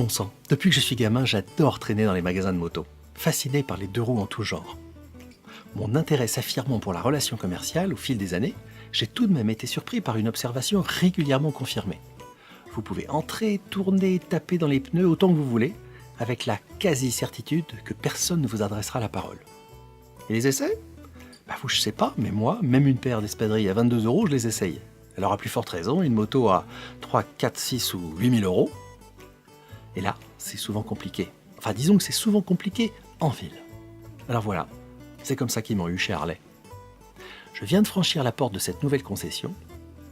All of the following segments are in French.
bon sang, depuis que je suis gamin, j'adore traîner dans les magasins de moto, fasciné par les deux roues en tout genre. Mon intérêt s'affirmant pour la relation commerciale au fil des années, j'ai tout de même été surpris par une observation régulièrement confirmée. Vous pouvez entrer, tourner, taper dans les pneus autant que vous voulez, avec la quasi-certitude que personne ne vous adressera la parole. Et les essais ? Vous, je sais pas, mais moi, même une paire d'espadrilles à 22 €, je les essaye. Alors à plus forte raison, une moto à 3, 4, 6 ou 8 000 €. Et là, c'est souvent compliqué. Enfin, disons que c'est souvent compliqué en ville. Alors voilà, c'est comme ça qu'ils m'ont eu chez Harley. Je viens de franchir la porte de cette nouvelle concession,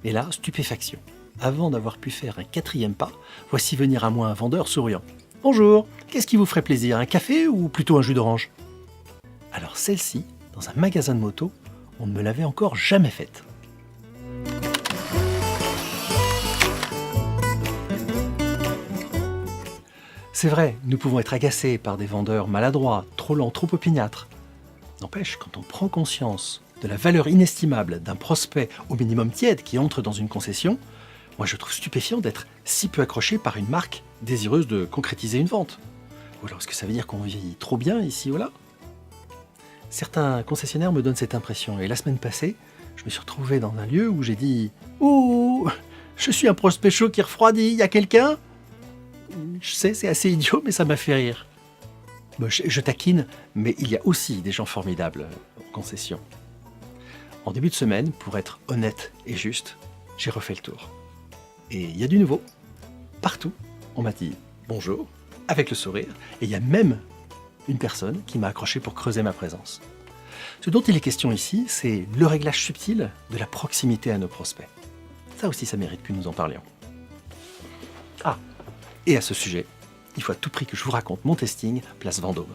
et là, stupéfaction. Avant d'avoir pu faire un 4e pas, voici venir à moi un vendeur souriant. « Bonjour, qu'est-ce qui vous ferait plaisir, un café ou plutôt un jus d'orange ?» Alors celle-ci, dans un magasin de moto, on ne me l'avait encore jamais faite. C'est vrai, nous pouvons être agacés par des vendeurs maladroits, trop lents, trop opiniâtres. N'empêche, quand on prend conscience de la valeur inestimable d'un prospect au minimum tiède qui entre dans une concession, moi je trouve stupéfiant d'être si peu accroché par une marque désireuse de concrétiser une vente. Ou alors est-ce que ça veut dire qu'on vieillit trop bien ici ou là ? Certains concessionnaires me donnent cette impression, et la semaine passée, je me suis retrouvé dans un lieu où j'ai dit « Ouh, je suis un prospect chaud qui refroidit, il y a quelqu'un ?» Je sais, c'est assez idiot, mais ça m'a fait rire. Je taquine, mais il y a aussi des gens formidables en concession. En début de semaine, pour être honnête et juste, j'ai refait le tour. Et il y a du nouveau. Partout, on m'a dit bonjour, avec le sourire, et il y a même une personne qui m'a accroché pour creuser ma présence. Ce dont il est question ici, c'est le réglage subtil de la proximité à nos prospects. Ça aussi, ça mérite que nous en parlions. Ah, et à ce sujet, il faut à tout prix que je vous raconte mon testing, place Vendôme.